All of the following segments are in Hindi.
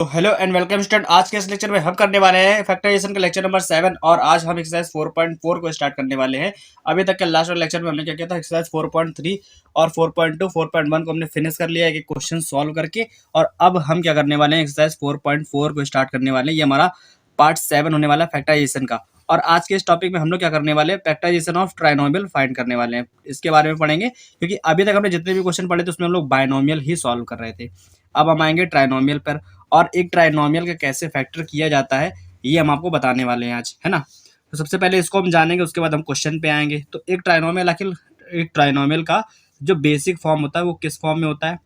तो हेलो एंड वेलकम स्टूडेंट। आज के इस लेक्चर में हम करने वाले हैं फैक्टराइजेशन का लेक्चर नंबर 7 और आज हम एक्सरसाइज 4.4 को स्टार्ट करने वाले हैं। अभी तक के लास्ट वाले लेक्चर में हमने क्या किया था, एक्सरसाइज 4.3 और 4.2 4.1 को हमने फिनिश कर लिया है एक क्वेश्चन सॉल्व करके। और अब हम क्या करने वाले हैं, एक्सरसाइज 4.4 को स्टार्ट करने वाले हैं। ये हमारा पार्ट 7 होने वाला है फैक्टराइजेशन का। और आज के इस टॉपिक में हम लोग क्या करने वाले हैं, फैक्टराइजेशन ऑफ ट्राइनोमियल फाइंड करने वाले हैं। इसके बारे में पढ़ेंगे क्योंकि अभी तक हमने जितने भी क्वेश्चन पढ़े थे उसमें हम लोग बायनोमियल ही सॉल्व कर रहे थे। अब हम आएंगे ट्राइनोमियल पर, और एक ट्राइनोमियल का कैसे फैक्टर किया जाता है ये हम आपको बताने वाले हैं आज, है ना। तो सबसे पहले इसको हम जानेंगे, उसके बाद हम क्वेश्चन पे आएंगे। तो एक ट्राइनोमियल, आखिर एक ट्राइनोमियल का जो बेसिक फॉर्म होता है वो किस फॉर्म में होता है?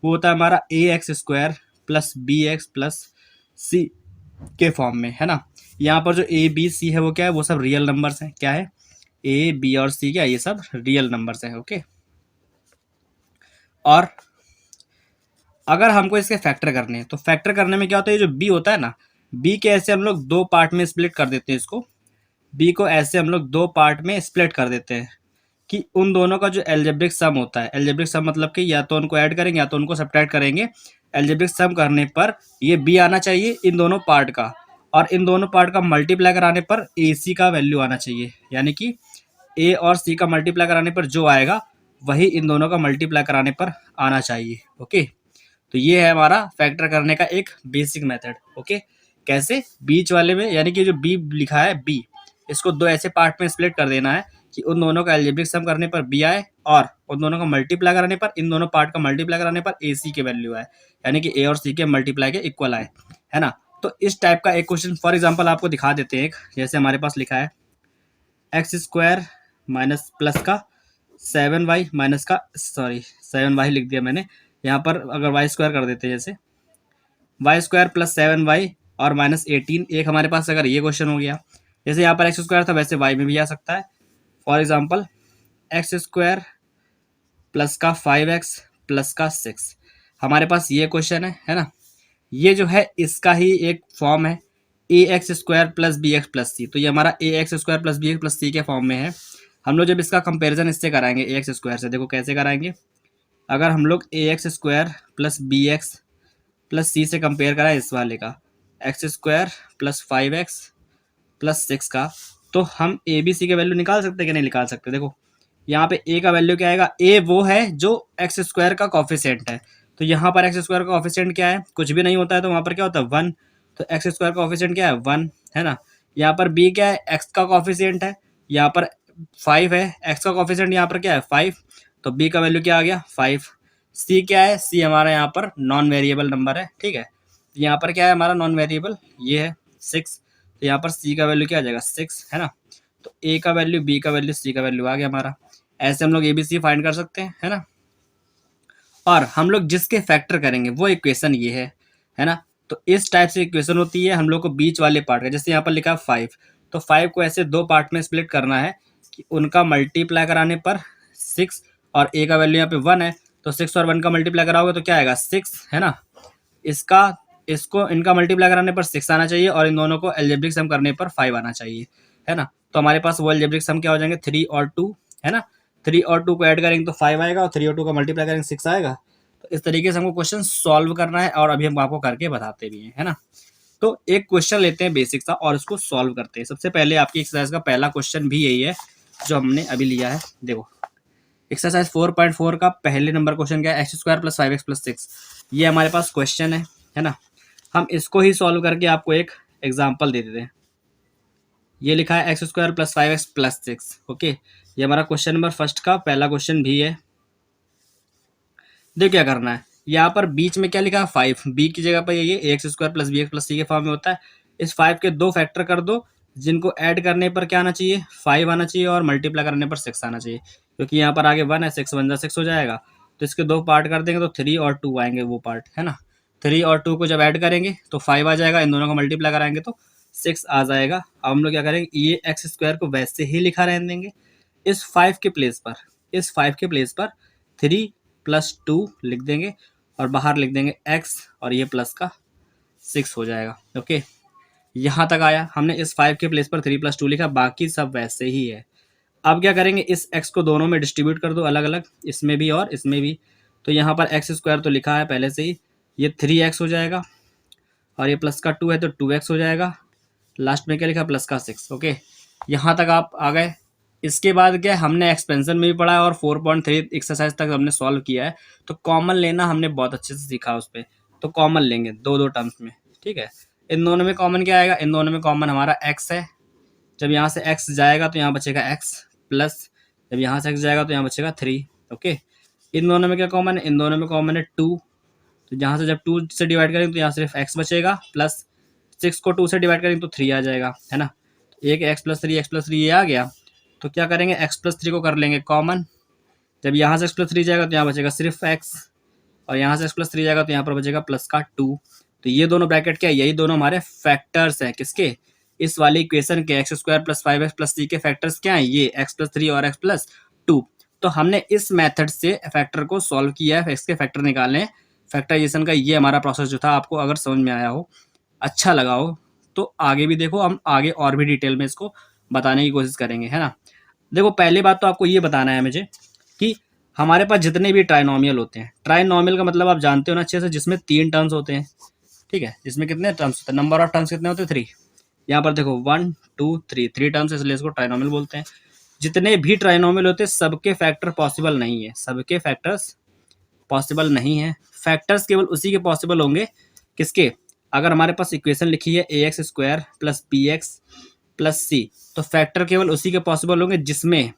वो होता है हमारा a x square plus b x plus c के फॉर्म में, है ना। यहाँ पर जो ए बी सी है वो क्या है, वो सब रियल नंबर्स हैं। क्या है? ए बी और सी, क्या ये सब रियल नंबर्स हैं। ओके। और अगर हमको इसके फैक्टर करने हैं तो फैक्टर करने में क्या होता है, ये जो बी होता है ना, बी के ऐसे हम लोग दो पार्ट में स्प्लिट कर देते हैं इसको। बी को ऐसे हम लोग दो पार्ट में स्प्लिट कर देते हैं कि उन दोनों का जो एल्जेब्रिक सम होता है, एल्जेब्रिक सम मतलब कि या तो उनको ऐड करेंगे या तो उनको सब्ट्रैक्ट करेंगे। एल्जेब्रिक सम करने पर ये बी आना चाहिए इन दोनों पार्ट का, और इन दोनों पार्ट का मल्टीप्लाई कराने पर ए सी का वैल्यू आना चाहिए। यानी कि ए और सी का मल्टीप्लाई कराने पर जो आएगा वही इन दोनों का मल्टीप्लाई कराने पर आना चाहिए। ओके। तो ये है हमारा फैक्टर करने का एक बेसिक मेथड। ओके। कैसे? बीच वाले में, यानी कि जो बी लिखा है बी, इसको दो ऐसे पार्ट में स्प्लिट कर देना है कि उन दोनों का एल्जेब्रिक सम करने पर बी आए, और उन दोनों का मल्टीप्लाई कराने पर, इन दोनों पार्ट का मल्टीप्लाई कराने पर ए सी के वैल्यू आए, यानी कि ए और सी के मल्टीप्लाई के इक्वल आए, है ना। तो इस टाइप का एक क्वेश्चन फॉर एग्जाम्पल आपको दिखा देते हैं। एक जैसे हमारे पास लिखा है एक्स स्क्वायर माइनस प्लस का 7y माइनस का, सॉरी 7y लिख दिया मैंने यहाँ पर। अगर वाई स्क्वायर कर देते हैं, जैसे वाई स्क्वायर प्लस 7y और माइनस 18, एक हमारे पास अगर ये क्वेश्चन हो गया। जैसे यहाँ पर एक्स स्क्वायर था वैसे वाई में भी आ सकता है। For example x square plus का 5x प्लस का 6, हमारे पास ये क्वेश्चन है ना। ये जो है इसका ही एक फॉर्म है, a x square plus b x plus c. तो ये हमारा a x square plus b x plus c के फॉर्म में है। हम लोग जब इसका कंपैरिजन इससे कराएंगे ए एक्स स्क्वायर से, देखो कैसे कराएंगे। अगर हम लोग a x square plus b x plus c से कंपेयर कराएं इस वाले का, x square plus 5x plus 6 का, तो हम ए बी सी के वैल्यू निकाल सकते हैं कि नहीं निकाल सकते? देखो यहाँ पे ए का वैल्यू क्या आएगा, ए वो है जो एक्स स्क्वायर का कॉफिशिएंट है। तो यहाँ पर एक्स स्क्वायर का कॉफिशिएंट क्या है, कुछ भी नहीं होता है, तो वहाँ पर क्या होता है 1। तो एक्स स्क्वायर का कॉफिशिएंट क्या है 1, है ना। यहाँ पर बी क्या है, एक्स का कॉफिशिएंट है, यहाँ पर 5 है। एक्स का कॉफिशिएंट यहाँ पर क्या है 5, तो बी का वैल्यू क्या आ गया 5। सी क्या है, सी हमारा यहाँ पर नॉन वेरिएबल नंबर है, ठीक है। यहाँ पर क्या है हमारा नॉन वेरिएबल, ये है 6। तो यहाँ पर सी का वैल्यू क्या आ जाएगा 6, है ना। तो ए का वैल्यू, बी का वैल्यू, सी का वैल्यू आ गया हमारा। ऐसे हम लोग ए बी सी फाइंड कर सकते हैं, है ना। और हम लोग जिसके फैक्टर करेंगे वो इक्वेशन ये है ना। तो इस टाइप से इक्वेशन होती है हम लोग को बीच वाले पार्ट का। जैसे यहाँ पर लिखा है 5, तो 5 को ऐसे दो पार्ट में स्प्लिट करना है कि उनका मल्टीप्लाई कराने पर 6, और ए का वैल्यू यहाँ पे 1 है, तो 6 और 1 का मल्टीप्लाई कराओगे तो क्या आएगा 6, है ना। इसका इसको इनका मल्टीप्लाई कराने पर 6 आना चाहिए, और इन दोनों को एल्जेब्रिक सम करने पर 5 आना चाहिए, है ना। तो हमारे पास वो एल्जेब्रिक सम क्या हो जाएंगे 3 और 2, है ना। 3 और 2 को ऐड करेंगे तो 5 आएगा, और 3 और 2 का मल्टीप्लाई करेंगे 6 आएगा। तो इस तरीके से हमको क्वेश्चन सॉल्व करना है, और अभी हम आपको करके बताते भी हैं, है ना। तो एक क्वेश्चन लेते हैं बेसिक सा और उसको सॉल्व करते हैं। सबसे पहले आपकी एक्सरसाइज का पहला क्वेश्चन भी यही है जो हमने अभी लिया है। देखो एक्सरसाइज 4.4 का पहले नंबर क्वेश्चन क्या है, x square plus 5x plus 6। ये हमारे पास क्वेश्चन है ना। हम इसको ही सॉल्व करके आपको एक एग्जाम्पल दे देते हैं। ये लिखा है x square plus 5x plus 6। Okay, ये हमारा क्वेश्चन नंबर फर्स्ट का पहला क्वेश्चन भी है। देखो क्या करना है, यहाँ पर बीच में क्या लिखा है 5, बी की जगह पर ये a x square plus b x plus c के फॉर्म में होता है। इस 5 के दो फैक्टर कर दो, जिनको ऐड करने पर क्या आना चाहिए 5 आना चाहिए, और मल्टीप्लाई करने पर 6 आना चाहिए। क्योंकि यहाँ पर आगे 1 है, 6 1 जा 6 हो जाएगा। तो इसके दो पार्ट कर देंगे तो 3 और 2 आएंगे वो पार्ट, है ना। 3 और 2 को जब ऐड करेंगे तो 5 आ जाएगा, इन दोनों को मल्टीप्लाई कराएंगे तो 6 आ जाएगा। अब हम लोग क्या करेंगे, ये एक्स स्क्वायर को वैसे ही लिखा रहने देंगे। इस 5 के प्लेस पर, इस 5 के प्लेस पर 3 प्लस 2 लिख देंगे, और बाहर लिख देंगे x, और ये प्लस का 6 हो जाएगा। ओके, यहाँ तक आया। हमने इस 5 के प्लेस पर 3 प्लस 2 लिखा, बाकी सब वैसे ही है। अब क्या करेंगे, इस x को दोनों में डिस्ट्रीब्यूट कर दो अलग अलग, इसमें भी और इसमें भी। तो यहाँ पर एक्स स्क्वायर तो लिखा है पहले से ही, ये 3x हो जाएगा, और ये प्लस का 2 है तो 2x हो जाएगा। लास्ट में क्या लिखा, प्लस का 6। ओके, यहाँ तक आप आ गए। इसके बाद क्या है, हमने एक्सपेंशन में भी पढ़ा है और 4.3 एक्सरसाइज तक हमने सॉल्व किया है। तो कॉमन लेना हमने बहुत अच्छे से सीखा उस पर। तो कॉमन लेंगे दो दो टर्म्स में, ठीक है। इन दोनों में कॉमन क्या आएगा, इन दोनों में कॉमन हमारा x है। जब यहाँ से x जाएगा तो यहाँ बचेगा x प्लस, जब यहाँ से x जाएगा तो यहाँ बचेगा 3। ओके, इन दोनों में क्या कॉमन है, इन दोनों में कॉमन है 2। तो यहाँ से जब 2 से डिवाइड करेंगे तो यहाँ सिर्फ x बचेगा, प्लस 6 को 2 से डिवाइड करेंगे तो 3 आ जाएगा, है ना। तो एक x+3 ये आ गया। तो क्या करेंगे, x+3 को कर लेंगे कॉमन। जब यहाँ से x+3 जाएगा तो यहाँ बचेगा सिर्फ x, और यहाँ से x+3 जाएगा तो यहाँ पर बचेगा प्लस का 2। तो ये दोनों ब्रैकेट क्या है, यही दोनों हमारे फैक्टर्स हैं किसके, इस वाली इक्वेशन के। x² + 5x + 3 के फैक्टर्स क्या हैं, ये x+3 और x+2। तो हमने इस मेथड से फैक्टर को सॉल्व किया है, इसके फैक्टर निकालने हैं। फैक्टराइजेशन का ये हमारा प्रोसेस जो था, आपको अगर समझ में आया हो, अच्छा लगा हो, तो आगे भी देखो, हम आगे और भी डिटेल में इसको बताने की कोशिश करेंगे, है ना। देखो, पहली बात तो आपको ये बताना है मुझे कि हमारे पास जितने भी ट्राइनोमियल होते हैं, ट्राइनोमियल का मतलब आप जानते हो ना अच्छे से, जिसमें 3 टर्म्स होते हैं, ठीक है। जिसमें कितने टर्म्स होते हैं, नंबर ऑफ टर्म्स कितने होते हैं, 3। यहाँ पर देखो 1 2 3 टर्म्स, इसलिए इसको ट्राइनोमियल बोलते हैं। जितने भी ट्राइनोमियल होते हैं सबके फैक्टर पॉसिबल नहीं है, सबके फैक्टर्स पॉसिबल नहीं है। फैक्टर्स केवल उसी के पॉसिबल होंगे किसके, अगर हमारे पास इक्वेशन लिखी है ax² + bx + c, तो फैक्टर केवल उसी के पॉसिबल होंगे जिसमें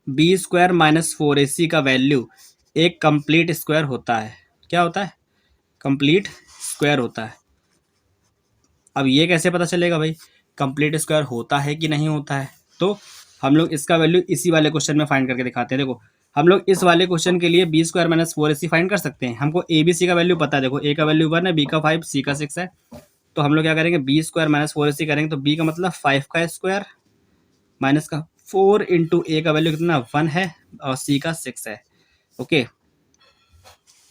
b² - 4ac का वैल्यू एक कंप्लीट स्क्वायर होता है। क्या होता है, कंप्लीट स्क्वायर होता है। अब ये कैसे पता चलेगा भाई, कंप्लीट स्क्वायर होता है कि नहीं होता है। तो हम लोग इसका वैल्यू इसी वाले क्वेश्चन में फाइंड करके दिखाते हैं। देखो, हम लोग इस वाले क्वेश्चन के लिए b² - 4ac फाइंड कर सकते हैं। हमको a b c का वैल्यू पता है। देखो, a का वैल्यू 1 है, b का 5, c का 6 है। तो हम लोग क्या करेंगे, b² - 4ac करेंगे तो b का मतलब 5 का स्क्वायर माइनस का 4 इंटू a का वैल्यू कितना 1 है और c का 6 है। ओके,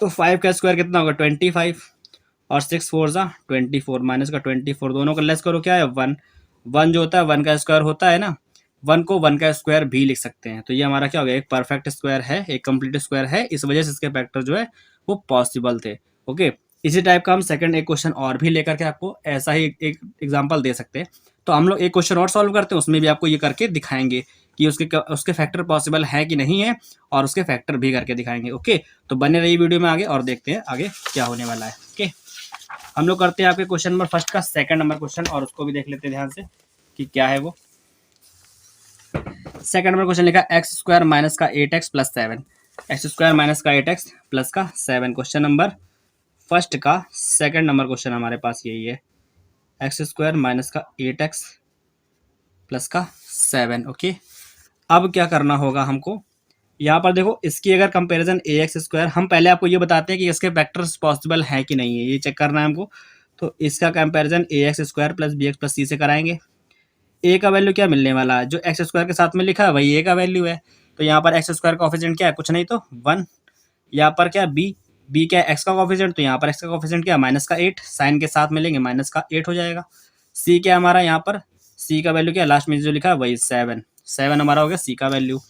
तो 5 का स्क्वायर कितना होगा 25, और 6 4 जा 24, माइनस का 24, दोनों का लेस करो क्या है 1। 1 जो होता है 1 का स्क्वायर होता है ना, 1 को 1 का स्क्वायर भी लिख सकते हैं। तो ये हमारा क्या हो गया, एक परफेक्ट स्क्वायर है, एक कंप्लीट स्क्वायर है, इस वजह से इसके फैक्टर जो है वो पॉसिबल थे। ओके, इसी टाइप का हम सेकंड एक क्वेश्चन और भी लेकर के आपको ऐसा ही एक एग्जांपल दे सकते हैं। तो हम लोग एक क्वेश्चन और सॉल्व करते हैं, उसमें भी आपको ये करके दिखाएंगे कि उसके फैक्टर पॉसिबल है कि नहीं है, और उसके फैक्टर भी करके दिखाएंगे। ओके, तो बने रहिए वीडियो में आगे और देखते हैं आगे क्या होने वाला है। ओके, हम लोग करते हैं आपके क्वेश्चन नंबर फर्स्ट का सेकंड नंबर क्वेश्चन, और उसको भी देख लेते हैं ध्यान से कि क्या है वो। सेकंड नंबर क्वेश्चन लिखा x² - का 8x + 7, x² - का 8x + 7। क्वेश्चन नंबर फर्स्ट का सेकंड नंबर क्वेश्चन हमारे पास यही है, x² - का 8x + 7। ओके, अब क्या करना होगा हमको, यहाँ पर देखो, इसकी अगर कंपैरिजन ax², हम पहले आपको ये बताते हैं कि इसके फैक्टर्स पॉसिबल है कि नहीं है, ये चेक करना है हमको। तो इसका कंपैरिजन ax² + bx + c से कराएंगे। a का वैल्यू क्या मिलने वाला है, जो x² के साथ में लिखा है वही a का वैल्यू है। तो यहाँ पर x² कॉफिशिएंट क्या है, कुछ नहीं तो 1। यहाँ पर क्या b क्या है, x का कॉफिशिएंट, तो यहाँ पर x का कॉफिशिएंट क्या है -8, साइन के साथ में लेंगे -8 हो जाएगा। c क्या हमारा, यहाँ पर c का वैल्यू क्या है, लास्ट में जो लिखा है वही 7 हमारा हो गया c का वैल्यू।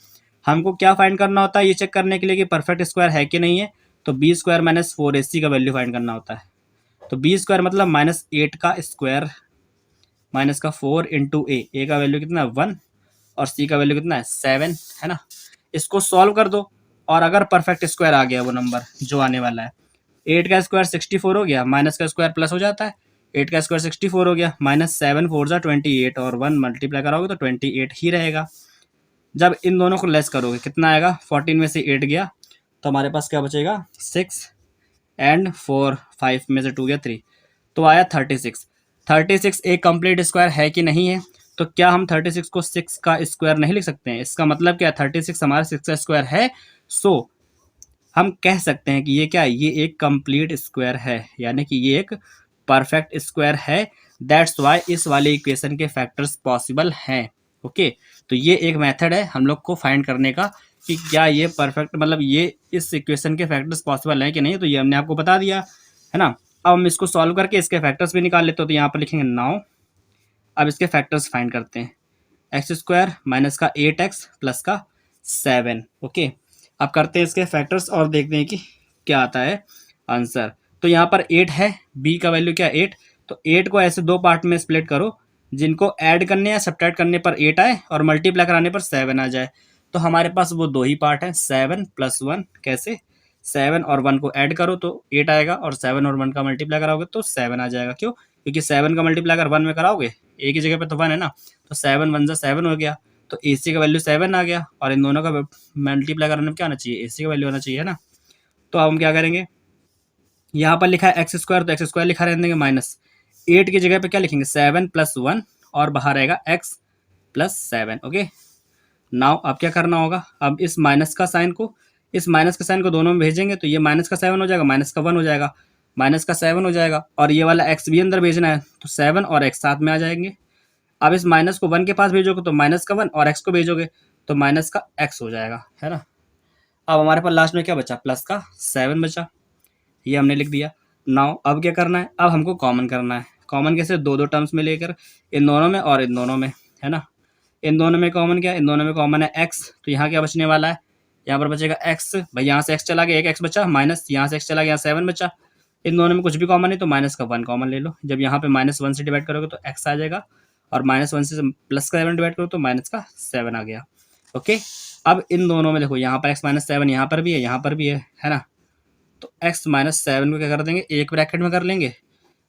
हमको क्या फाइंड करना होता है, ये चेक करने के लिए कि परफेक्ट स्क्वायर है कि नहीं है। तो b² - 4ac का वैल्यू फाइंड करना होता है। तो b² मतलब -8 का स्क्वायर माइनस का 4 इंटू ए का वैल्यू कितना 1 और c का वैल्यू कितना है 7, है ना। इसको सॉल्व कर दो, और अगर परफेक्ट स्क्वायर आ गया वो नंबर जो आने वाला है, 8 का स्क्वायर 64 हो गया, माइनस का स्क्वायर प्लस हो जाता है, 8 का स्क्वायर 64 हो गया, -7 4 जा 28, और 1 मल्टीप्लाई कराओगे तो 28 ही रहेगा। जब इन दोनों को लेस करोगे कितना आएगा, 14 में से 8 गया तो हमारे पास क्या बचेगा 6 एंड 4, 5 में से 2 गया 3, तो आया 36। 36 एक कंप्लीट स्क्वायर है कि नहीं है। तो क्या हम 36 को 6 का स्क्वायर नहीं लिख सकते हैं, इसका मतलब क्या है 36 हमारा 6 का स्क्वायर है। सो हम कह सकते हैं कि ये क्या है, ये एक कंप्लीट स्क्वायर है, यानी कि ये एक परफेक्ट स्क्वायर है। दैट्स वाई इस वाले इक्वेशन के फैक्टर्स पॉसिबल हैं। ओके, तो ये एक मेथड है हम लोग को फाइंड करने का कि क्या ये परफेक्ट, मतलब ये इस इक्वेशन के फैक्टर्स पॉसिबल हैं कि नहीं। तो ये हमने आपको बता दिया, है ना। अब हम इसको सॉल्व करके इसके फैक्टर्स भी निकाल लेते हो, तो यहाँ पर लिखेंगे 9। अब इसके फैक्टर्स फाइंड करते हैं, x² - का 8x + 7। ओके, अब करते हैं इसके फैक्टर्स और देखते हैं कि क्या आता है आंसर। तो यहाँ पर 8 है, बी का वैल्यू क्या 8, तो 8 को ऐसे दो पार्ट में स्प्लिट करो जिनको ऐड करने या सब्ट्रैक्ट करने पर 8 आए और मल्टीप्लाई कराने पर 7 आ जाए। तो हमारे पास वो दो ही पार्ट हैं, 7 प्लस 1, कैसे 7 और 1 को ऐड करो तो 8 आएगा और 7 और 1 का मल्टीप्लाई कराओगे तो 7 आ जाएगा। क्यों? क्योंकि 7 का मल्टीप्लाई अगर 1 में कराओगे, एक ही जगह पे तो 1 है ना, तो 7 1 7 हो गया, तो ए सी का वैल्यू 7 आ गया और इन दोनों का मल्टीप्लाई कराने में क्या आना चाहिए, ए सी का वैल्यू आना चाहिए, है ना। तो अब हम क्या करेंगे, यहाँ पर लिखा है एक्स स्क्वायर, तो एक्स स्क्वायर लिखा रहने देंगे, माइनस 8 की जगह पे क्या लिखेंगे 7 प्लस 1 और बाहर आएगा एक्स प्लस 7। ओके, नाउ अब क्या करना होगा, अब इस माइनस का साइन को, इस माइनस का साइन को दोनों में भेजेंगे तो ये माइनस का 7 हो जाएगा, माइनस का 1 हो जाएगा, माइनस का 7 हो जाएगा और ये वाला एक्स भी अंदर भेजना है तो 7 और एक्स साथ में आ जाएंगे। अब इस माइनस को 1 के पास भेजोगे तो माइनस का 1 और एक्स को भेजोगे तो माइनस का एक्स हो जाएगा, है ना। अब हमारे पास लास्ट में क्या बचा, प्लस का 7 बचा, ये हमने लिख दिया। नाउ अब क्या करना है, अब हमको कॉमन करना है। कॉमन कैसे, दो दो टर्म्स में लेकर, इन दोनों में और इन दोनों में, है ना। इन दोनों में कॉमन क्या है, इन दोनों में कॉमन है एक्स, तो यहाँ क्या बचने वाला है, यहाँ पर बचेगा एक्स, भाई यहाँ से एक्स चला गया, एक एक्स बचा, माइनस यहाँ से एक्स चला गया, यहाँ 7 बचा। इन दोनों में कुछ भी कॉमन नहीं तो माइनस का 1 कॉमन ले लो, जब यहाँ पे -1 से डिवाइड करोगे तो एक्स आ जाएगा और -1 से प्लस का 7 डिवाइड करो तो माइनस का 7 आ गया। ओके, अब इन दोनों में देखो, यहाँ पर एक्स -7 यहाँ पर भी है, यहाँ पर भी है ना। तो x -7 को क्या कर देंगे, एक ब्रैकेट में कर लेंगे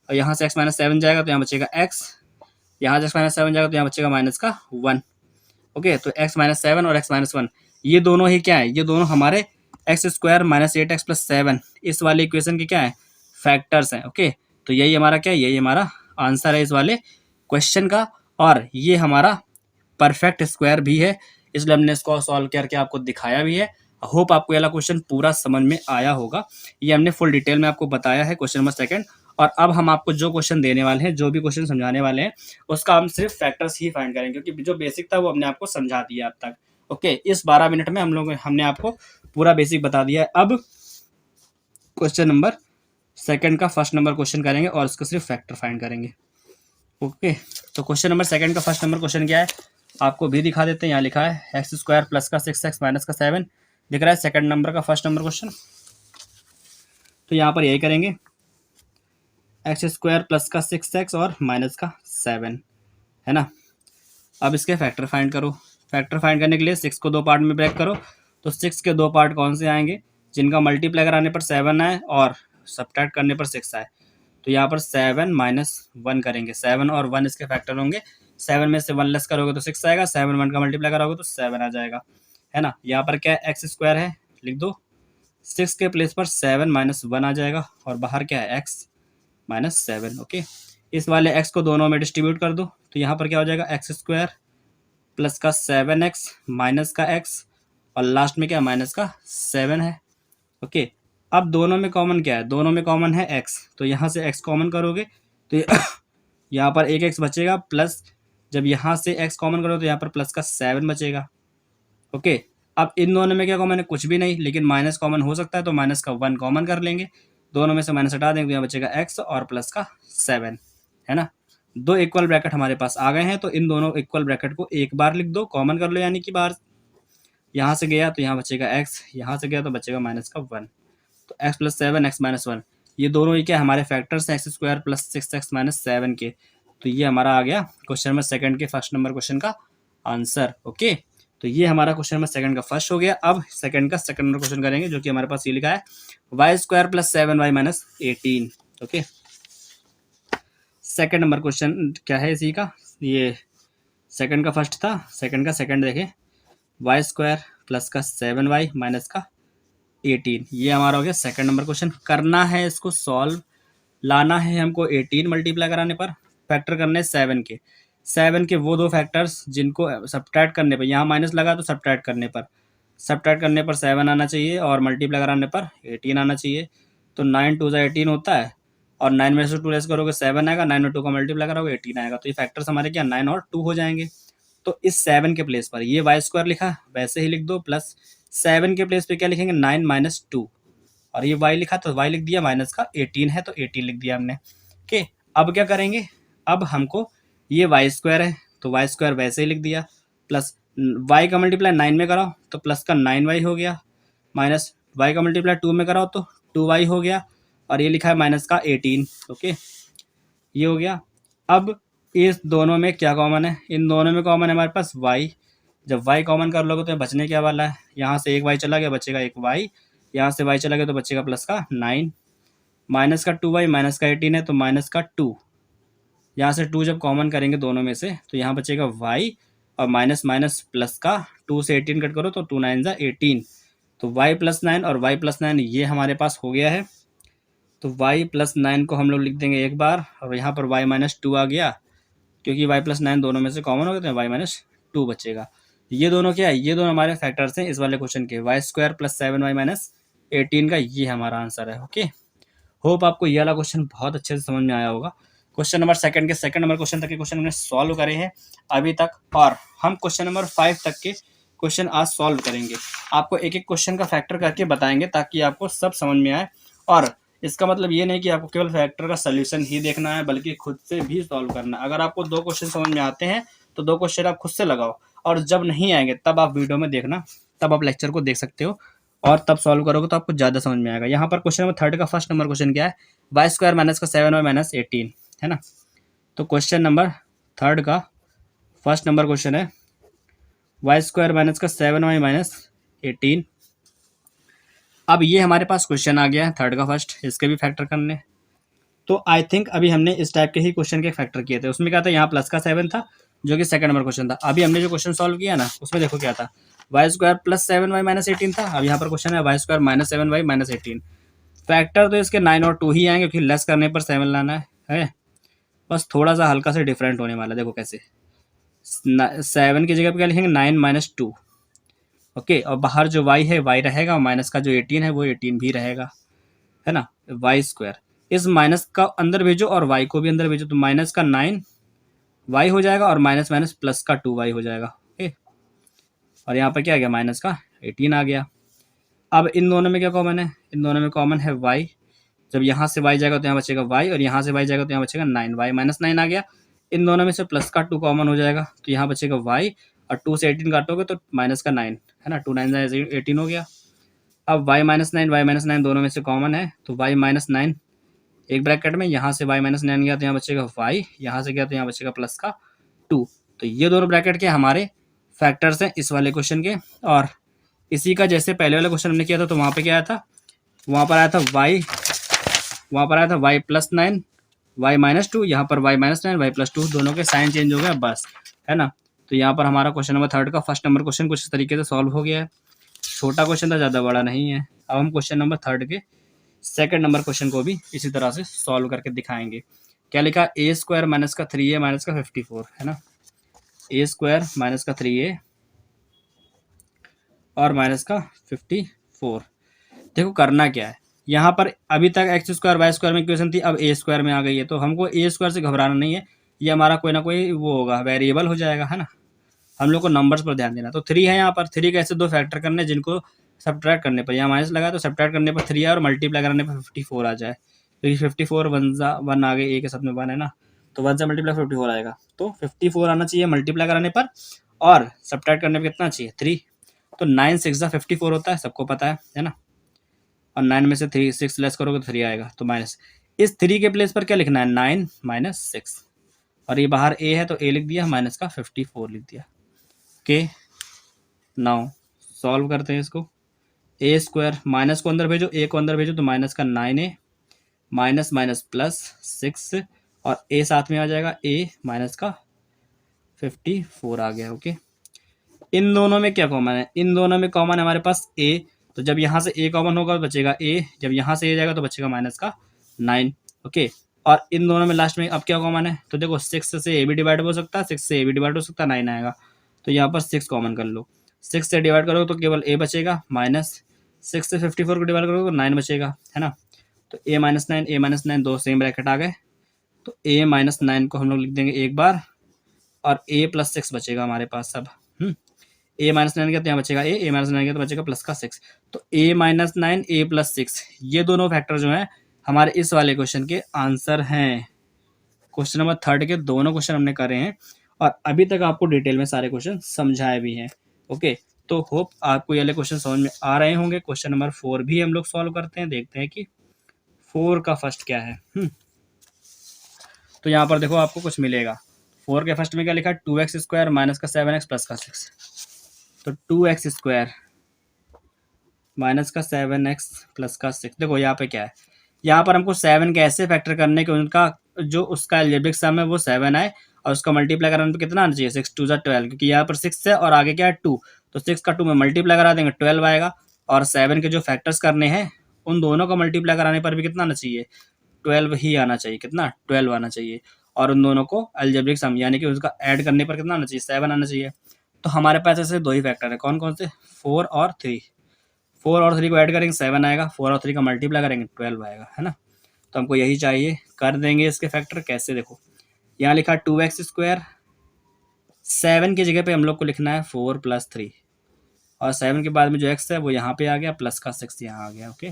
और यहाँ से x -7 जाएगा तो यहाँ बचेगा x, यहाँ से x -7 जाएगा तो यहाँ बचेगा माइनस का 1। ओके, तो x -7 और x -1 ये दोनों ही क्या है, ये दोनों हमारे एक्स स्क्वायर -8x + 7 इस वाले इक्वेशन के क्या है, फैक्टर्स हैं। ओके, तो यही हमारा क्या है, यही हमारा आंसर है इस वाले क्वेश्चन का, और ये हमारा परफेक्ट स्क्वायर भी है, इसलिए हमने इसको सॉल्व करके आपको दिखाया भी है। होप आपको ये वाला क्वेश्चन पूरा समझ में आया होगा, ये हमने फुल डिटेल में आपको बताया है क्वेश्चन नंबर 2। और अब हम आपको जो क्वेश्चन देने वाले हैं, जो भी क्वेश्चन समझाने वाले हैं, उसका हम सिर्फ फैक्टर्स ही फाइंड करेंगे, क्योंकि जो बेसिक था वो हमने आपको समझा दिया अब तक। ओके, इस 12 मिनट में हमने आपको पूरा बेसिक बता दिया है। अब क्वेश्चन नंबर 2 का फर्स्ट नंबर क्वेश्चन करेंगे और इसको सिर्फ फैक्टर फाइंड करेंगे। ओके, तो क्वेश्चन नंबर 2 का फर्स्ट नंबर क्वेश्चन क्या है, आपको भी दिखा देते हैं। यहाँ लिखा है x² प्लस का 6x माइनस का 7 दिख रहा है, सेकंड नंबर का फर्स्ट नंबर क्वेश्चन। तो यहाँ पर यही करेंगे, x² प्लस का 6x और माइनस का 7, है ना। अब इसके फैक्टर फाइंड करो। फैक्टर फाइंड करने के लिए 6 को दो पार्ट में ब्रेक करो, तो 6 के दो पार्ट कौन से आएंगे, जिनका मल्टीप्लाई कराने पर 7 आए और सब्ट्रैक्ट करने पर 6 आए। तो यहाँ पर 7 - 1 करेंगे, 7 और 1 इसके फैक्टर होंगे, 7 में से 1 लेस करोगे तो 6 आएगा, 7 1 का मल्टीप्लाई करोगे तो 7 आ जाएगा, है ना। यहाँ पर क्या है, x² है, लिख दो, 6 के प्लेस पर 7 - 1 आ जाएगा और बाहर क्या है x -7। ओके, इस वाले x को दोनों में डिस्ट्रीब्यूट कर दो, तो यहाँ पर क्या हो जाएगा, x² प्लस का 7x माइनस का x और लास्ट में क्या माइनस का 7 है। ओके, अब दोनों में कॉमन क्या है, दोनों में कॉमन है x, तो यहाँ से x कॉमन करोगे तो यहाँ पर एक x बचेगा, प्लस जब यहाँ से x कॉमन करो तो यहाँ पर प्लस का 7 बचेगा। ओके, अब इन दोनों में क्या कॉमन है, कुछ भी नहीं, लेकिन माइनस कॉमन हो सकता है तो माइनस का 1 कॉमन कर लेंगे, दोनों में से माइनस हटा देंगे तो यहाँ बचेगा x और प्लस का 7, है ना। दो इक्वल ब्रैकेट हमारे पास आ गए हैं, तो इन दोनों इक्वल ब्रैकेट को एक बार लिख दो, कॉमन कर लो, यानी कि बाहर यहाँ से गया तो यहाँ बचेगा x, यहाँ से गया तो बचेगा माइनस का 1, तो x + 7 x - 1 ये दोनों ही क्या हमारे फैक्टर्स हैं, x² प्लस 6x माइनस 7 के। तो ये हमारा आ गया क्वेश्चन नंबर 2 के फर्स्ट नंबर क्वेश्चन का आंसर। ओके, तो ये हमारा क्वेश्चन नंबर 2 का फर्स्ट हो गया। अब सेकंड का सेकंड नंबर क्वेश्चन करेंगे, जो कि हमारे पास ये लिखा है y² plus 7y minus 18। Okay, second number question क्या है इसी का, ये सेकंड का फर्स्ट था, सेकंड का सेकंड देखें, y² प्लस का 7y माइनस का 18, ये हमारा हो गया सेकंड नंबर क्वेश्चन। करना है इसको सॉल्व, लाना है हमको 18 मल्टीप्लाई कराने पर, फैक्टर करने 7 के वो दो फैक्टर्स जिनको सब्ट्रैक्ट करने पर, यहाँ माइनस लगा तो सब्ट्रैक्ट करने पर 7 आना चाहिए और मल्टीप्लाई कराने पर 18 आना चाहिए। तो 9 2 18 होता है और 9 में से 2 लेस करोगे 7 आएगा, 9 में 2 का मल्टीप्लाई करोगे 18 आएगा, तो ये फैक्टर्स हमारे क्या 9 और 2 हो जाएंगे। तो इस 7 के प्लेस पर ये y² लिखा वैसे ही लिख दो, प्लस 7 के प्लेस पे क्या लिखेंगे 9 - 2, और ये y लिखा तो y लिख दिया, माइनस का 18 है तो 18 लिख दिया हमने। ओके, अब क्या करेंगे, अब हमको ये y² है तो y² वैसे ही लिख दिया, प्लस y का मल्टीप्लाई 9 में कराओ तो प्लस का 9y हो गया, माइनस y का मल्टीप्लाई 2 में कराओ तो 2y हो गया, और ये लिखा है माइनस का 18। ओके, ये हो गया। अब इस दोनों में क्या कॉमन है? इन दोनों में कॉमन है हमारे पास y। जब y कॉमन कर लोगे तो बचने क्या वाला है? यहाँ से एक y चला गया, बचेगा एक y। यहाँ से y चला गया तो बचेगा प्लस का 9। माइनस का 2y, माइनस का 18 है तो माइनस का 2। यहाँ से 2 जब कॉमन करेंगे दोनों में से तो यहाँ बचेगा y, और माइनस माइनस प्लस का 2 से 18 कट करो तो 2 9 जा 18। तो y प्लस 9 और y प्लस 9 ये हमारे पास हो गया है। तो y प्लस 9 को हम लोग लिख देंगे एक बार, और यहाँ पर y माइनस 2 आ गया, क्योंकि y प्लस 9 दोनों में से कॉमन हो गए तो y माइनस 2 बचेगा। ये दोनों क्या है? ये दोनों हमारे फैक्टर्स हैं इस वाले क्वेश्चन के। Y square plus 7y minus 18 का ये हमारा आंसर है। ओके, होप आपको ये वाला क्वेश्चन बहुत अच्छे से समझ में आया होगा। क्वेश्चन नंबर सेकंड के सेकंड नंबर क्वेश्चन तक के क्वेश्चन हमने सॉल्व करे हैं अभी तक, और हम क्वेश्चन नंबर 5 तक के क्वेश्चन आज सॉल्व करेंगे। आपको एक एक क्वेश्चन का फैक्टर करके बताएंगे ताकि आपको सब समझ में आए। और इसका मतलब ये नहीं कि आपको केवल फैक्टर का सोल्यूशन ही देखना है, बल्कि खुद से भी सॉल्व करना है। अगर आपको 2 क्वेश्चन समझ में आते हैं तो 2 क्वेश्चन आप खुद से लगाओ, और जब नहीं आएंगे तब आप वीडियो में देखना, तब आप लेक्चर को देख सकते हो और तब सॉल्व करोगे तो आपको ज़्यादा समझ में आएगा। यहाँ पर क्वेश्चन नंबर 3 का फर्स्ट नंबर क्वेश्चन क्या है? वाई स्क्वायर माइनस का 7y माइनस 18 है ना। तो क्वेश्चन नंबर 3 का फर्स्ट नंबर क्वेश्चन है वाई स्क्वायर माइनस का 7y माइनस 18। अब ये हमारे पास क्वेश्चन आ गया है 3 का फर्स्ट, इसके भी फैक्टर करने। तो आई थिंक अभी हमने इस टाइप के ही क्वेश्चन के फैक्टर किए थे। उसमें क्या था? यहाँ प्लस का 7 था जो कि सेकंड नंबर क्वेश्चन था। अभी हमने जो क्वेश्चन सॉल्व किया ना उसमें देखो क्या था, Y square plus 7y minus 18 था। अब यहाँ पर क्वेश्चन है y square minus 7y minus 18। Factor तो इसके 9 और 2 ही आएंगे, क्योंकि लेस करने पर 7 लाना है। बस थोड़ा सा हल्का से डिफरेंट होने वाला है। देखो कैसे, 7 की जगह पे क्या लिखेंगे? 9 माइनस 2। ओके, और बाहर जो y है y रहेगा, और माइनस का जो 18 है वो 18 भी रहेगा, है ना। वाई स्क्वायर, इस माइनस का अंदर भेजो और y को भी अंदर भेजो, तो माइनस का 9y हो जाएगा, और माइनस माइनस प्लस का 2y हो जाएगा। ओके, और यहाँ पर क्या आ गया? माइनस का 18 आ गया। अब इन दोनों में क्या कॉमन है? इन दोनों में कॉमन है y। जब यहाँ से y जाएगा तो यहाँ बचेगा y, और यहाँ से y जाएगा तो यहाँ बचेगा 9, y माइनस 9 आ गया। इन दोनों में से प्लस का 2 कॉमन हो जाएगा, तो यहाँ बचेगा y, और 2 से 18 काटोगे तो माइनस का 9 है ना। 2 9 18 हो गया। अब y माइनस 9 y माइनस 9 दोनों में से कॉमन है, तो y माइनस 9 एक ब्रैकेट में, यहाँ से y माइनस 9 गया तो यहाँ बचेगा y, यहाँ से गया तो यहाँ बचेगा प्लस का 2। तो ये दोनों ब्रैकेट के हमारे फैक्टर्स हैं इस वाले क्वेश्चन के। और इसी का जैसे पहले वाला क्वेश्चन हमने किया था तो वहाँ पे क्या आया था? वहाँ पर आया था y प्लस 9 y माइनस 2, यहाँ पर y माइनस 9 y प्लस 2, दोनों के साइन चेंज हो गया बस, है ना। तो यहाँ पर हमारा क्वेश्चन नंबर 3 का फर्स्ट नंबर क्वेश्चन कुछ इस तरीके से सॉल्व हो गया है। छोटा क्वेश्चन था, ज़्यादा बड़ा नहीं है। अब हम क्वेश्चन नंबर 3 के सेकंड नंबर क्वेश्चन को भी इसी तरह से सॉल्व करके दिखाएंगे। क्या लिखा? ए स्क्वायर माइनस का 3a माइनस का 54, है ना। ए स्क्वायर माइनस का 3a और माइनस का 54। देखो करना क्या है, यहाँ पर अभी तक एक्स स्क्वायर वाई स्क्वायर में इक्वेशन थी, अब ए स्क्वायर में आ गई है, तो हमको ए स्क्वायर से घबराना नहीं है। ये हमारा कोई ना कोई वो होगा, वेरिएबल हो जाएगा, है ना। हम लोग को नंबर्स पर ध्यान देना। तो 3 है यहाँ पर, 3 के ऐसे 2 फैक्टर करने जिनको सब्ट्रैक्ट करने पर, यहाँ माइनस लगा तो सब्ट्रैक्ट करने पर 3 आए और मल्टीप्लाई करने पर 54 आ जाए। तो ये 54 1 आ गई, ए के साथ में 1 है ना, तो 1 से मल्टीप्लाई 54 आएगा। तो 54 आना चाहिए मल्टीप्लाई कराने पर, और सब्ट्रैक्ट करने पर कितना चाहिए? 3। तो 9 6 54 होता है, सबको पता है ना। और 9 में से 3 6 लेस करोगे तो 3 आएगा, तो माइनस। इस 3 के प्लेस पर क्या लिखना है? 9 माइनस 6, और ये बाहर a है तो a लिख दिया, माइनस का 54 लिख दिया। ओके, नाउ सॉल्व करते हैं इसको। ए स्क्वायर, माइनस को अंदर भेजो, a को अंदर भेजो, तो माइनस का 9a माइनस माइनस प्लस 6, और a साथ में आ जाएगा, a माइनस का 54 आ गया। ओके, इन दोनों में क्या कॉमन है? इन दोनों में कॉमन है हमारे पास a, तो जब यहाँ से a कॉमन होगा तो बचेगा a, जब यहाँ से a जाएगा तो बचेगा माइनस का 9। ओके, और इन दोनों में लास्ट में अब क्या कॉमन है? तो देखो 6 से a भी डिवाइड हो सकता है, 6 से a भी डिवाइड हो सकता है, 9 आएगा। तो यहाँ पर 6 कॉमन कर लो, 6 से डिवाइड करोगे तो केवल a बचेगा, माइनस 6 से 54 को डिवाइड करोगे तो 9 बचेगा, है ना। तो a माइनस 9 दो सेम ब्रैकेट आ गए, तो a माइनस 9 को हम लोग लिख देंगे एक बार, और a प्लस 6 बचेगा हमारे पास सब। a माइनस 9 गया तो यहाँ बचेगा a माइनस 9 गया तो बचेगा प्लस का 6। तो a माइनस 9 a प्लस 6, ये दोनों फैक्टर जो हैं हमारे इस वाले क्वेश्चन के आंसर हैं। क्वेश्चन नंबर 3 के दोनों क्वेश्चन हमने करे हैं, और अभी तक आपको डिटेल में सारे क्वेश्चन समझाए भी हैं। ओके, तो होप आपको ये वाले क्वेश्चन समझ में आ रहे होंगे। क्वेश्चन नंबर 4 भी हम लोग सॉल्व करते हैं, देखते हैं कि 4 का फर्स्ट क्या है। तो यहाँ पर देखो आपको कुछ मिलेगा। 4 के फर्स्ट में क्या लिखा है, 2x स्क्वायर माइनस का 7x प्लस का 6। तो 2x स्क्वायर माइनस का 7x प्लस का 6। देखो यहाँ पे क्या है, यहाँ पर हमको 7 के ऐसे फैक्टर करने के उनका जो उसका अलजेब्रिक सम है वो 7 आए और उसका मल्टीप्लाई कराने पे कितना आना चाहिए, 6 2 ज़ा 12, क्योंकि यहाँ पर 6 है और आगे क्या है 2, तो 6 का 2 में मल्टीप्लाई करा देंगे 12 आएगा। और 7 के जो फैक्टर्स करने हैं उन दोनों का मल्टीप्लाई कराने पर भी कितना आना चाहिए, 12 ही आना चाहिए। कितना, 12 आना चाहिए। और उन दोनों को अलजेब्रिक सम यानी कि उसका ऐड करने पर कितना आना चाहिए, 7 आना चाहिए। तो हमारे पास ऐसे दो ही फैक्टर है, कौन कौन से, 4 और 3। 4 और 3 को ऐड करेंगे 7 आएगा, 4 और 3 का मल्टीप्लाई करेंगे 12 आएगा, है ना। तो हमको यही चाहिए, कर देंगे इसके फैक्टर। कैसे, देखो यहाँ लिखा 2x स्क्वायर, 7 की जगह पे हम लोग को लिखना है 4 प्लस 3, और 7 के बाद में जो x है वो यहाँ पे आ गया, प्लस का 6 यहाँ आ गया। ओके,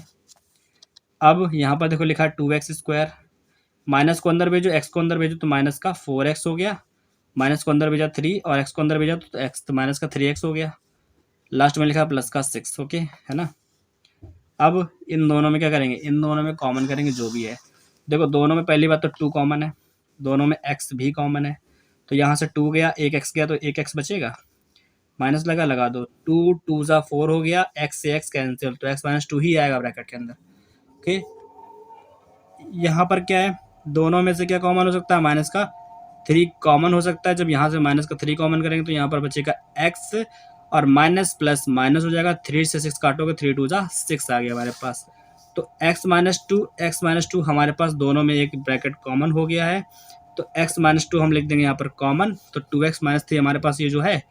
अब यहाँ पर देखो लिखा है 2x स्क्वायर, माइनस को अंदर भेजो, x को अंदर भेजो तो माइनस का 4x हो गया, माइनस को अंदर भेजा 3 और x को अंदर भेजा तो x, तो माइनस का 3x हो गया। लास्ट में लिखा प्लस का 6। ओके, है ना। अब इन दोनों में क्या करेंगे, इन दोनों में कॉमन करेंगे जो भी है। देखो दोनों में पहली बात तो 2 कॉमन है, दोनों में x भी कॉमन है, तो यहाँ से 2 गया, एक x गया तो एक x बचेगा, माइनस लगा दो, 2 2 ज़ा 4 हो गया, x से x कैंसिल, तो x माइनस 2 ही आएगा ब्रैकेट के अंदर। ओके, यहाँ पर क्या है, दोनों में से क्या कॉमन हो सकता है, माइनस का 3 कॉमन हो सकता है। जब यहाँ से माइनस का 3 कॉमन करेंगे तो यहाँ पर बचेगा x और माइनस प्लस माइनस हो जाएगा, 3 से 6 काटोगे, 3 2 ज़ा 6 आ गया हमारे पास। तो x माइनस 2 हमारे पास दोनों में एक ब्रैकेट कॉमन हो गया है, तो x माइनस 2 हम लिख देंगे यहाँ पर कॉमन, तो 2x माइनस 3 हमारे पास ये जो है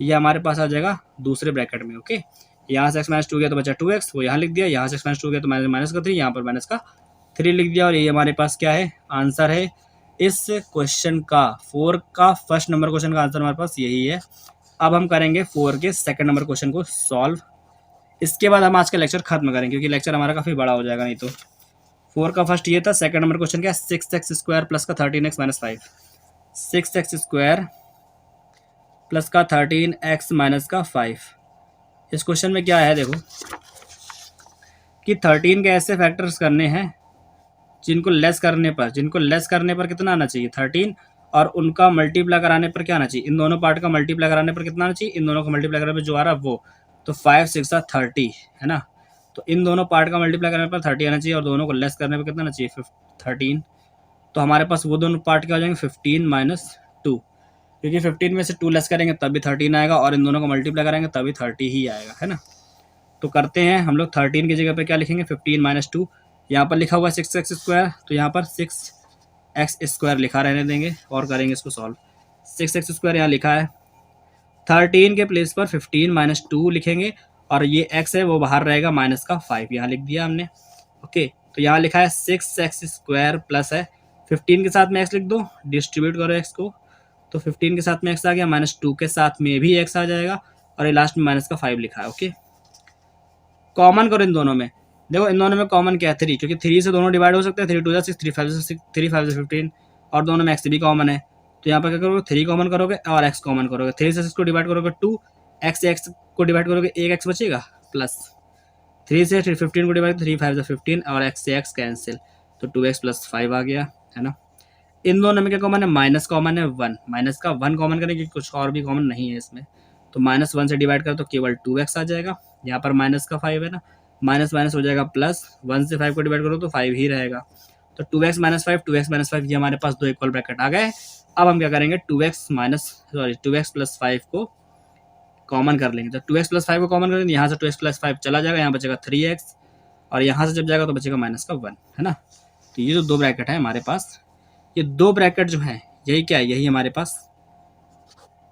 ये हमारे पास आ जाएगा दूसरे ब्रैकेट में। ओके, यहाँ से x माइनस 2 गया तो बचा 2x, वो यहाँ लिख दिया, यहाँ से x माइनस 2 गया तो माइनस का 3, यहाँ पर माइनस का 3 लिख दिया, और ये हमारे पास क्या है, आंसर है इस क्वेश्चन का। 4 का फर्स्ट नंबर क्वेश्चन का आंसर हमारे पास यही है। अब हम करेंगे 4 के सेकंड नंबर क्वेश्चन को सॉल्व। इसके बाद हम आज का लेक्चर खत्म करेंगे क्योंकि लेक्चर हमारा काफ़ी बड़ा हो जाएगा नहीं तो। 4 का फर्स्ट ये था, सेकंड नंबर क्वेश्चन क्या है, 6x स्क्वायर प्लस का 13x minus 5। 6x square plus का 13x माइनस का 5। इस क्वेश्चन में क्या है, देखो कि 13 के ऐसे फैक्टर्स करने हैं जिनको लेस करने पर कितना आना चाहिए, 13, और उनका मल्टीप्लाई कराने पर क्या आना चाहिए, इन दोनों पार्ट का मल्टीप्लाई कराने पर कितना आना चाहिए, इन दोनों का मल्टीप्लाई कराने पर जो आ रहा है वो, तो 5 6 30, है ना। तो इन दोनों पार्ट का मल्टीप्लाई करने पर 30 आना चाहिए और दोनों को लेस करने पर कितना आना चाहिए, 13। तो हमारे पास वो दोनों पार्ट क्या हो जाएंगे, 15 माइनस 2, क्योंकि 15 में से 2 लेस करेंगे तब भी 13 आएगा और इन दोनों को मल्टीप्लाई करेंगे तभी 30 ही आएगा, है ना। तो करते हैं हम लोग, 13 की जगह पे क्या लिखेंगे, 15 माइनस 2, यहाँ पर लिखा हुआ है 6x स्क्वायर, तो यहाँ पर 6x स्क्वायर लिखा रहने देंगे और करेंगे इसको सॉल्व। 6x स्क्वायर यहाँ लिखा है, 13 के प्लेस पर 15 माइनस 2 लिखेंगे और ये x है वो बाहर रहेगा, माइनस का 5 यहाँ लिख दिया हमने। ओके, तो यहाँ लिखा है 6x स्क्वायर प्लस है, 15 के साथ में x लिख दो, डिस्ट्रीब्यूट करो x को, तो 15 के साथ में x आ गया, माइनस 2 के साथ में भी x आ जाएगा और ये लास्ट में माइनस का 5 लिखा है। ओके, कॉमन करो इन दोनों में, देखो इन दोनों में कॉमन क्या है, 3, क्योंकि 3 से दोनों डिवाइड हो सकते हैं, 3 2 6, 3 5 6, 3 5 15, और दोनों में x भी कॉमन है, तो यहाँ पर क्या करोगे, 3 कॉमन करोगे और x कॉमन करोगे, 3 से 6 को डिवाइड करोगे 2, x से x को डिवाइड करोगे एक x बचेगा, प्लस 3 से 15 को डिवाइड 3 5 15 और x से x कैंसिल, तो 2x प्लस 5 आ गया, है ना। इन दोनों में क्या कॉमन है, माइनस कॉमन है 1, माइनस का 1 कॉमन करेंगे, कुछ और भी कॉमन नहीं है इसमें, तो माइनस 1 से डिवाइड करो तो केवल 2x आ जाएगा, यहाँ पर माइनस का 5 है ना, माइनस माइनस हो जाएगा प्लस, 1 से 5 को डिवाइड करो तो 5 ही रहेगा, तो 2x माइनस 5 ये हमारे पास दो इक्वल ब्रैकेट आ गए। अब हम क्या करेंगे, 2x प्लस 5 को कॉमन कर लेंगे, तो 2x प्लस 5 को कॉमन करेंगे, यहाँ से 2x प्लस 5 चला जाएगा, यहाँ बचेगा 3x और यहाँ से जब जाएगा तो बचेगा माइनस का 1, है ना। तो ये जो दो ब्रैकेट है हमारे पास, ये दो ब्रैकेट जो है यही क्या है, यही हमारे पास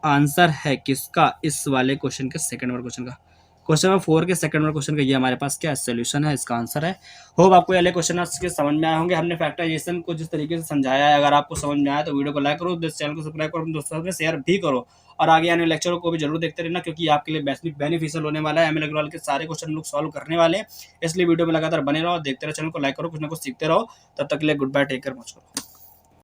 आंसर है किसका, इस वाले क्वेश्चन के सेकंड नंबर क्वेश्चन का। क्वेश्चन नंबर 4 के सेकंड नंबर क्वेश्चन का ये हमारे पास क्या सोल्यूशन है, इसका आंसर है। होप आपको ये क्वेश्चन के समझ में आए होंगे। हमने फैक्टराइजेशन को जिस तरीके से समझाया है, अगर आपको समझ में आया तो वीडियो को लाइक करो, चैनल को सब्सक्राइब करो, दोस्तों में शेयर भी करो और आगे आने लेक्चरों को भी जरूर देखते रहना, क्योंकि आपके लिए बेनिफिशियल होने वाला है। एमएल अग्रवाल के सारे क्वेश्चन लोग सॉल्व करने वाले हैं, इसलिए वीडियो में लगातार बने रहो, देखते रहो, चैनल को लाइक करो, कुछ ना कुछ सीखते रहो। तब तक के लिए गुड बाय, टेक केयर, मच करो।